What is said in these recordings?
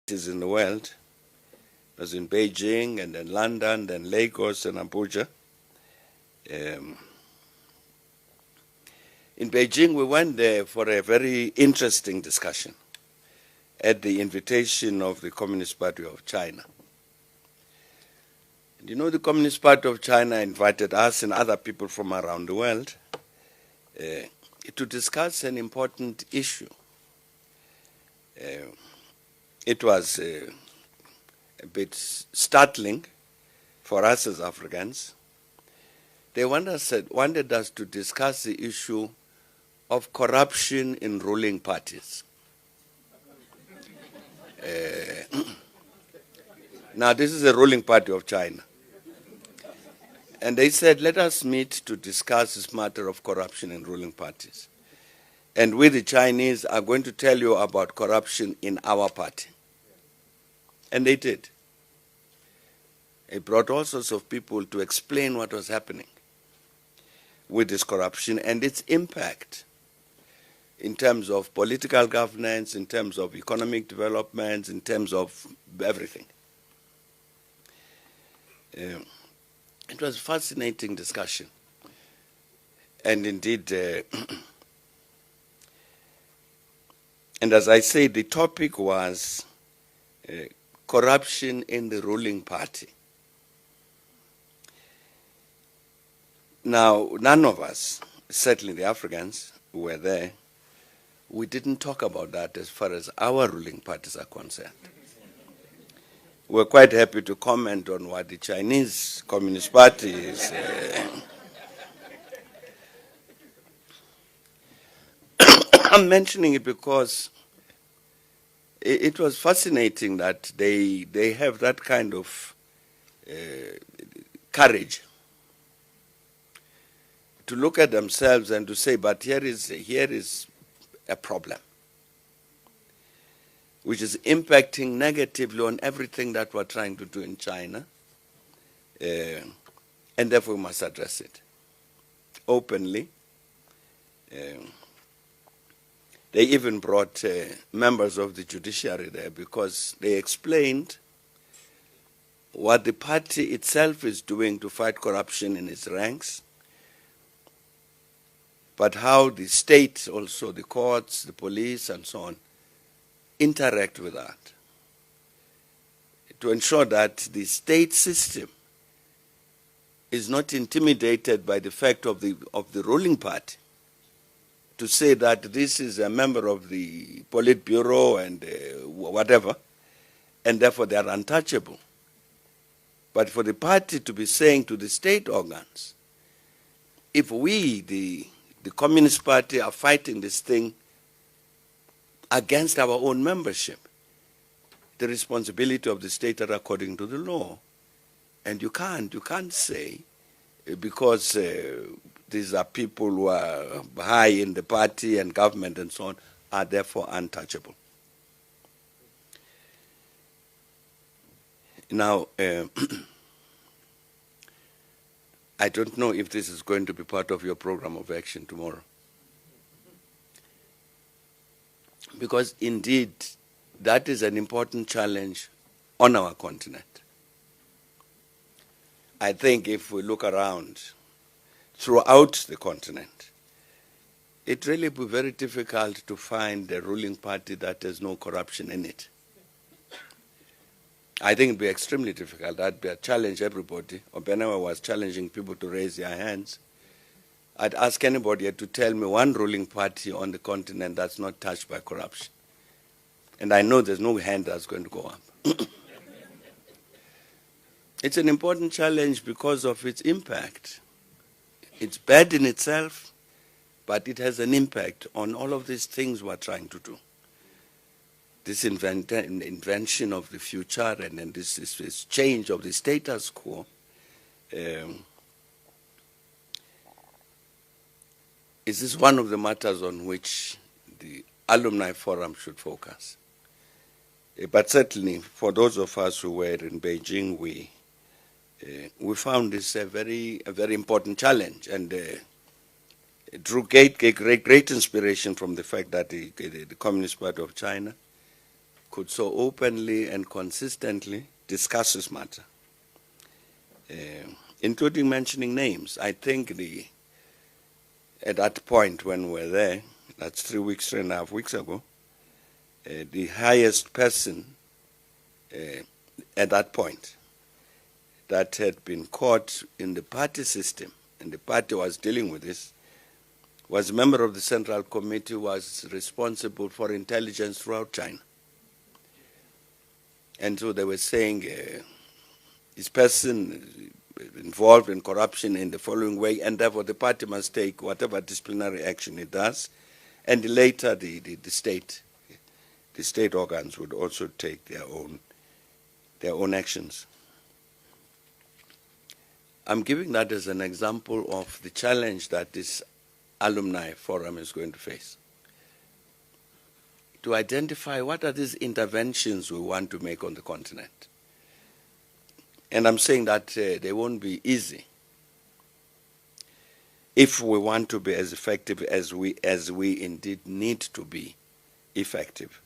cities in the world. It was in Beijing and then London, then Lagos and Abuja. In Beijing, we went there for a very interesting discussion at the invitation of the Communist Party of China. And you know, the Communist Party of China invited us and other people from around the world to discuss an important issue. It was a bit startling for us as Africans. They wanted us to discuss the issue of corruption in ruling parties. Now, this is a ruling party of China. And they said, let us meet to discuss this matter of corruption in ruling parties. And we, the Chinese, are going to tell you about corruption in our party. And they did. They brought all sorts of people to explain what was happening with this corruption and its impact in terms of political governance, in terms of economic development, in terms of everything. It was a fascinating discussion. And indeed, and as I say, the topic was corruption in the ruling party. Now, none of us, certainly the Africans who were there, we didn't talk about that as far as our ruling parties are concerned. We're quite happy to comment on what the Chinese Communist Party is. I'm mentioning it because it was fascinating that they have that kind of courage to look at themselves and to say, but here is a problem which is impacting negatively on everything that we're trying to do in China, and therefore we must address it openly. They even brought members of the judiciary there because they explained what the party itself is doing to fight corruption in its ranks, but how the state, also the courts, the police, and so on, interact with that to ensure that the state system is not intimidated by the fact of the ruling party to say that this is a member of the Politburo and whatever, and therefore they are untouchable. But for the party to be saying to the state organs, if we, the Communist Party, are fighting this thing against our own membership, the responsibility of the state are according to the law. And you can't say, because these are people who are high in the party and government and so on, are therefore untouchable. Now, I don't know if this is going to be part of your program of action tomorrow. Because indeed, that is an important challenge on our continent. I think if we look around throughout the continent, it really will be very difficult to find a ruling party that has no corruption in it. I think it would be extremely difficult. I'd challenge everybody. Obenewa was challenging people to raise their hands. I'd ask anybody to tell me one ruling party on the continent that's not touched by corruption. And I know there's no hand that's going to go up. It's an important challenge because of its impact. It's bad in itself, but it has an impact on all of these things we're trying to do. This invention of the future and then this change of the status quo is this one of the matters on which the Alumni Forum should focus. But certainly, for those of us who were in Beijing, we found this a very important challenge, and drew great inspiration from the fact that the Communist Party of China could so openly and consistently discuss this matter, including mentioning names. I think at that point when we were there, that's 3.5 weeks ago, the highest person at that point that had been caught in the party system, and the party was dealing with this, was a member of the Central Committee, was responsible for intelligence throughout China. And so they were saying this person involved in corruption in the following way, and therefore the party must take whatever disciplinary action it does, and later the state organs would also take their own actions. I'm giving that as an example of the challenge that this alumni forum is going to face, to identify what are these interventions we want to make on the continent. And I'm saying that they won't be easy if we want to be as effective as we indeed need to be effective.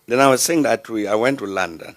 Then I was saying that I went to London